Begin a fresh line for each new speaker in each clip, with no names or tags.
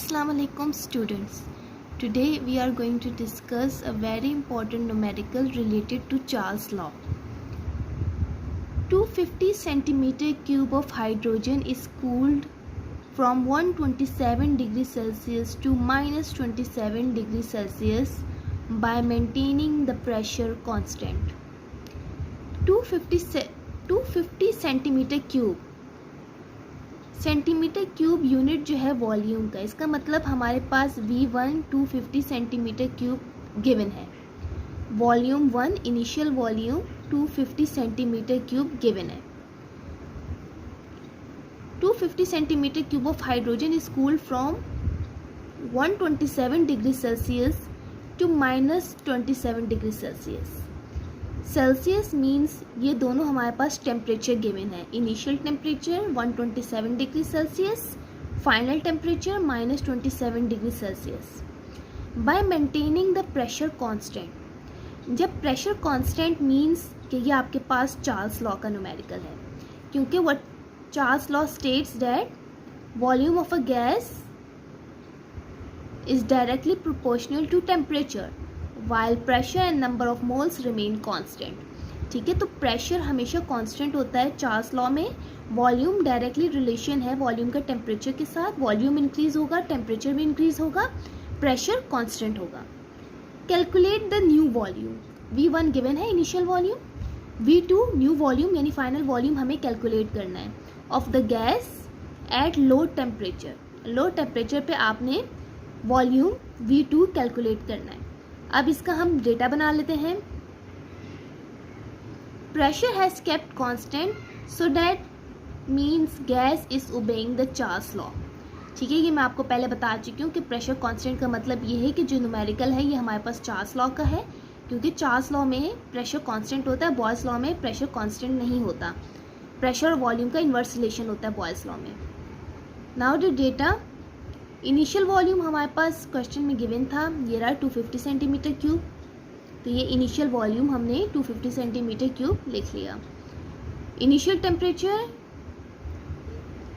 Assalamu alaikum students. Today we are going to discuss a very important numerical related to Charles law. 250 centimeter cube of hydrogen is cooled from 127 degrees Celsius to minus 27 degrees Celsius by maintaining the pressure constant. 250 centimetre cube, centimetre cube unit जो है volume का, इसका मतलब हमारे पास V1 250 centimetre cube given है। Volume 1 initial volume 250 centimetre cube given है। 250 centimetre cube of hydrogen is cooled from 127 degree Celsius to minus 27 degree Celsius. Celsius means ये दोनों हमारे पास टेम्परेचर गिवन है। Initial temperature 127 degree Celsius, final temperature minus 27 degree Celsius. By maintaining the pressure constant, जब pressure constant means कि ये आपके पास चार्ल्स लॉ का न्यूमेरिकल है, क्योंकि what Charles law states that volume of a gas is directly proportional to temperature while pressure and number of moles remain constant। ठीक है, तो प्रेशर हमेशा कांस्टेंट होता है चार्ल्स लॉ में। वॉल्यूम डायरेक्टली रिलेशन है वॉल्यूम का टेम्परेचर के साथ। वॉल्यूम इंक्रीज होगा, टेम्परेचर भी इंक्रीज होगा, प्रेशर कांस्टेंट होगा। Calculate the new volume. V1 given है initial volume, V2 new volume यानी फाइनल वॉल्यूम हमें कैलकुलेट करना है of the gas at low temperature. Low temperature पे आपने वॉल्यूम V2 कैलकुलेट करना है। अब इसका हम डेटा बना लेते हैं। Pressure has kept constant so that means gas is obeying the Charles law. ठीक है, ये मैं आपको पहले बता चुकी हूँ कि प्रेशर कांस्टेंट का मतलब ये है कि जो न्यूमेरिकल है ये हमारे पास चार्ल्स लॉ का है, क्योंकि चार्ल्स लॉ में प्रेशर कांस्टेंट होता है, बॉयल्स लॉ में प्रेशर कांस्टेंट नहीं होता। प्रेशर और वॉल्यूम का इन्वर्स रिलेशन होता है बॉयल्स लॉ में। Now the data, initial volume हमारे पास क्वेश्चन में गिवन था, ये रहा 250 सेंटीमीटर क्यूब। तो ये इनिशियल वॉल्यूम हमने 250 सेंटीमीटर क्यूब लिख लिया। इनिशियल टेम्परेचर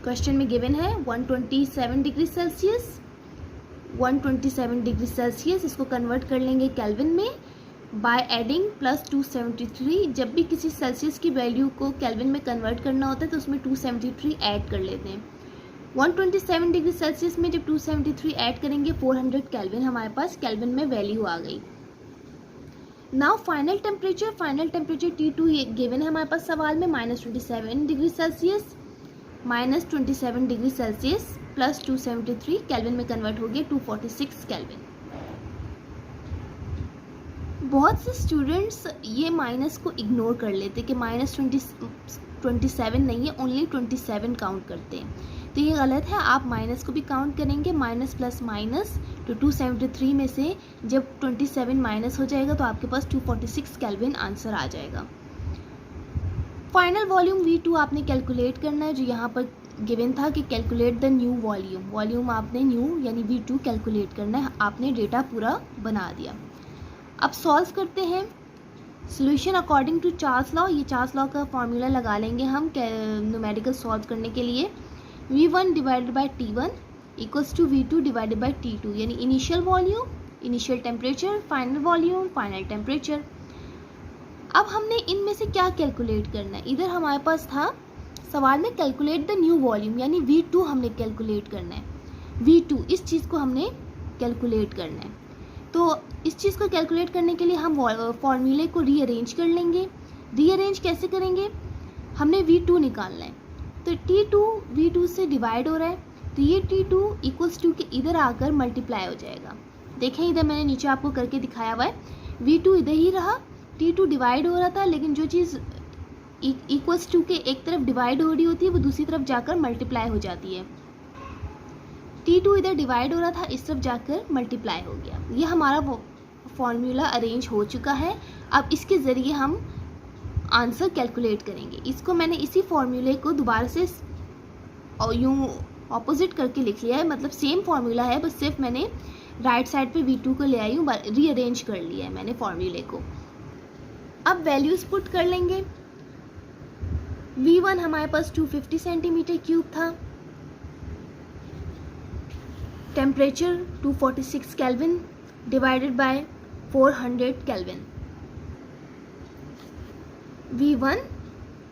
क्वेश्चन में गिवन है 127 डिग्री सेल्सियस। 127 डिग्री सेल्सियस इसको कन्वर्ट कर लेंगे केल्विन में बाय एडिंग प्लस 273। जब भी किसी सेल्सियस की वैल्यू को केल्विन में कन्वर्ट करना होता है तो उसमें 273 ऐड कर लेते हैं। 127 डिग्री सेल्सियस में जब 273 ऐड करेंगे 400 केल्विन हमारे पास केल्विन में वैल्यू आ गई। Now final temperature T2 given है हमारे पास सवाल में -27 degree Celsius. -27 degree Celsius plus 273 kelvin में कन्वर्ट हो गया 246 केल्विन। बहुत से स्टूडेंट्स ये माइनस को इग्नोर कर लेते कि -27 नहीं है, ओनली 27 काउंट करते हैं, तो ये गलत है। आप माइनस को भी काउंट करेंगे, माइनस प्लस माइनस, तो 273 में से जब 27 माइनस हो जाएगा तो आपके पास 246 केल्विन आंसर आ जाएगा। फाइनल वॉल्यूम V2 आपने कैलकुलेट करना है, जो यहाँ पर गिवन था कि calculate the new volume. Volume आपने न्यू यानी V2 कैलकुलेट करना है। आपने डेटा पूरा बना दिया। अब सॉल्व करते हैं। Solution according to Charles law, ये चार्ल्स लॉ का फॉर्मूला लगा लेंगे हम न्यूमेरिकल सॉल्व करने के लिए। V1 divided by T1 equals to V2 divided by T2, यानी initial volume, initial temperature, final volume, final temperature. अब हमने इनमें से क्या कैलकुलेट करना है? इधर हमारे पास था सवाल में कैलकुलेट द न्यू वॉल्यूम, यानी V2 हमने कैलकुलेट करना है। V2 इस चीज़ को हमने कैलकुलेट करना है। तो इस चीज़ को कैलकुलेट करने के लिए हम फॉर्मूले को रीअरेंज कर लेंगे। रीअरेंज कैसे करेंगे? हमने V2 निकालना है, तो T2 V2 से डिवाइड हो रहा है, तो ये T2 इक्वल्स टू के इधर आकर मल्टीप्लाई हो जाएगा। देखें इधर मैंने नीचे आपको करके दिखाया हुआ है, V2 इधर ही रहा, T2 डिवाइड हो रहा था, लेकिन जो चीज़ इक्वल्स टू के एक तरफ डिवाइड हो रही होती है वो दूसरी तरफ जाकर मल्टीप्लाई हो जाती है। T2 इधर डिवाइड हो रहा था, इस तरफ जाकर मल्टीप्लाई हो गया। ये हमारा फॉर्मूला अरेंज हो चुका है। अब इसके ज़रिए हम आंसर कैलकुलेट करेंगे। इसको मैंने इसी फॉर्मूले को दोबारा से और यूँ ऑपोजिट करके लिख लिया है, मतलब सेम फॉर्मूला है, बस सिर्फ मैंने राइट साइड पे V2 को ले आई हूँ, रीअरेंज कर लिया है मैंने फॉर्मूले को। अब वैल्यूज़ पुट कर लेंगे। V1 हमारे पास 250 सेंटीमीटर क्यूब था, temperature 246 kelvin divided by 400 kelvin. V1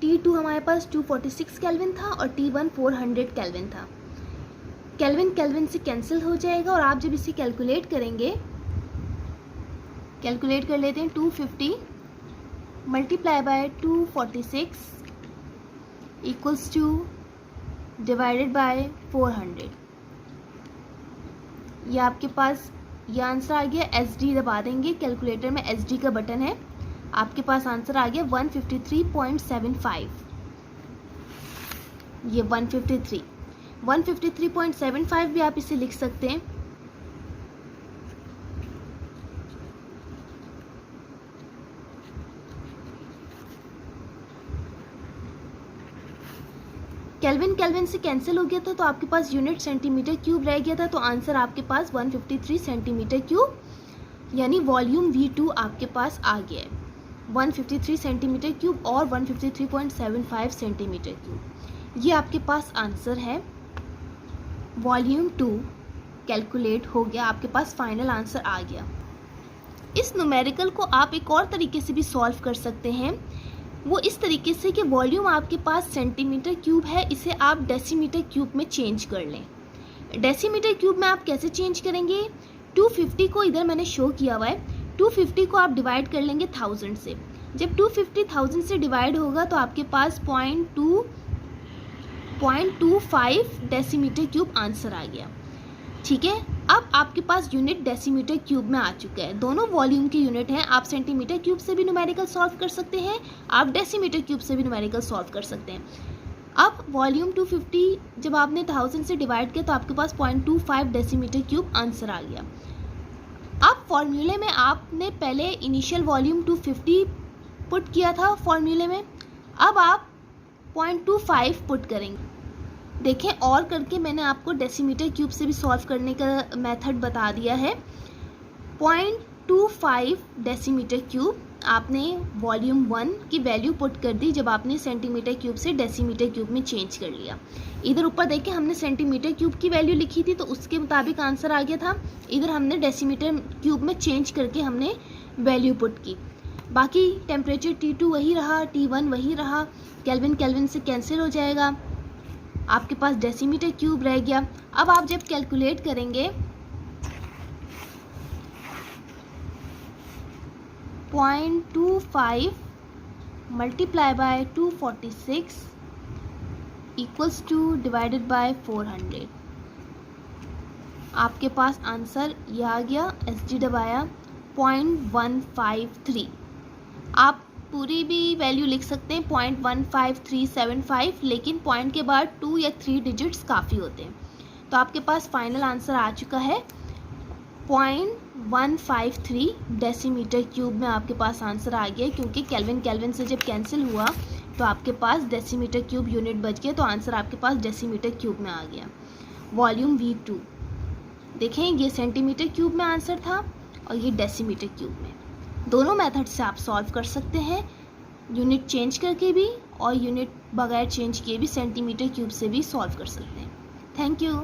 T2 हमारे पास 246 केल्विन था और T1 400 केल्विन था। केल्विन केल्विन से कैंसिल हो जाएगा और आप जब इसे कैलकुलेट करेंगे, कैलकुलेट कर लेते हैं, 250 multiply by 246 equals two divided by 400। ये आपके पास ये आंसर आ गया। SD दबा देंगे, कैलकुलेटर में SD का बटन है, आपके पास आंसर आ गया 153.75। ये 153.75 भी आप इसे लिख सकते हैं। केल्विन केल्विन से कैंसिल हो गया था तो आपके पास यूनिट सेंटीमीटर क्यूब रह गया था, तो आंसर आपके पास 153 सेंटीमीटर क्यूब यानी वॉल्यूम V2 आपके पास आ गया है। 153 सेंटीमीटर क्यूब और 153.75 सेंटीमीटर क्यूब, ये आपके पास आंसर है। वॉल्यूम 2 कैलकुलेट हो गया, आपके पास फाइनल आंसर आ गया। इस न्यूमेरिकल को आप एक और तरीके से भी सॉल्व कर सकते हैं, वो इस तरीके से कि वॉल्यूम आपके पास सेंटीमीटर क्यूब है, इसे आप डेसीमीटर क्यूब में चेंज कर लें। डेसीमीटर क्यूब में आप कैसे चेंज करेंगे? 250 को इधर मैंने शो किया हुआ है, 250 को आप डिवाइड कर लेंगे 1000 से। जब 250 1000 से डिवाइड होगा तो आपके पास 0.25 डेसीमीटर क्यूब आंसर आ गया। ठीक है, अब आपके पास यूनिट डेसीमीटर क्यूब में आ चुका है। दोनों वॉल्यूम के यूनिट हैं। आप सेंटीमीटर क्यूब से भी न्यूमेरिकल सॉल्व कर सकते हैं, आप डेसीमीटर क्यूब से भी न्यूमेरिकल सॉल्व कर सकते हैं। अब वॉल्यूम 250 जब आपने 1000 से डिवाइड किया तो आपके पास 0.25 डेसीमीटर क्यूब आंसर आ गया। अब फॉर्मूले में आपने पहले इनिशियल वॉल्यूम 250 पुट किया था फॉर्मूले में, अब आप 0.25 पुट करेंगे। देखें, और करके मैंने आपको डेसीमीटर क्यूब से भी सॉल्व करने का मेथड बता दिया है। 0.25 डेसीमीटर क्यूब आपने वॉल्यूम 1 की वैल्यू पुट कर दी जब आपने सेंटीमीटर क्यूब से डेसीमीटर क्यूब में चेंज कर लिया। इधर ऊपर देखें, हमने सेंटीमीटर क्यूब की वैल्यू लिखी थी तो उसके मुताबिक आंसर आ गया था। इधर हमने डेसीमीटर क्यूब में चेंज करके हमने वैल्यू पुट की। बाकी टेम्परेचर T2 वही रहा, T1 वही रहा, केल्विन केल्विन से कैंसिल हो जाएगा, आपके पास डेसीमीटर क्यूब रह गया। अब आप जब कैलकुलेट करेंगे 0.25 multiply by 246 equals two divided by 400, आपके पास आंसर यह आ गया। SD दबाया 0.153। आप पूरी भी वैल्यू लिख सकते हैं 0.15375, लेकिन पॉइंट के बाद 2 या 3 डिजिट्स काफ़ी होते हैं। तो आपके पास फाइनल आंसर आ चुका है 0.153 डेसीमीटर क्यूब में आपके पास आंसर आ गया, क्योंकि केल्विन केल्विन से जब कैंसिल हुआ तो आपके पास डेसीमीटर क्यूब यूनिट बच गया, तो आंसर आपके पास डेसीमीटर क्यूब में आ गया। वॉल्यूम V2 देखें, ये सेंटीमीटर क्यूब में आंसर था और ये डेसीमीटर क्यूब में। दोनों मेथड से आप सॉल्व कर सकते हैं, यूनिट चेंज करके भी और यूनिट बगैर चेंज किए भी सेंटीमीटर क्यूब से भी सॉल्व कर सकते हैं। Thank you.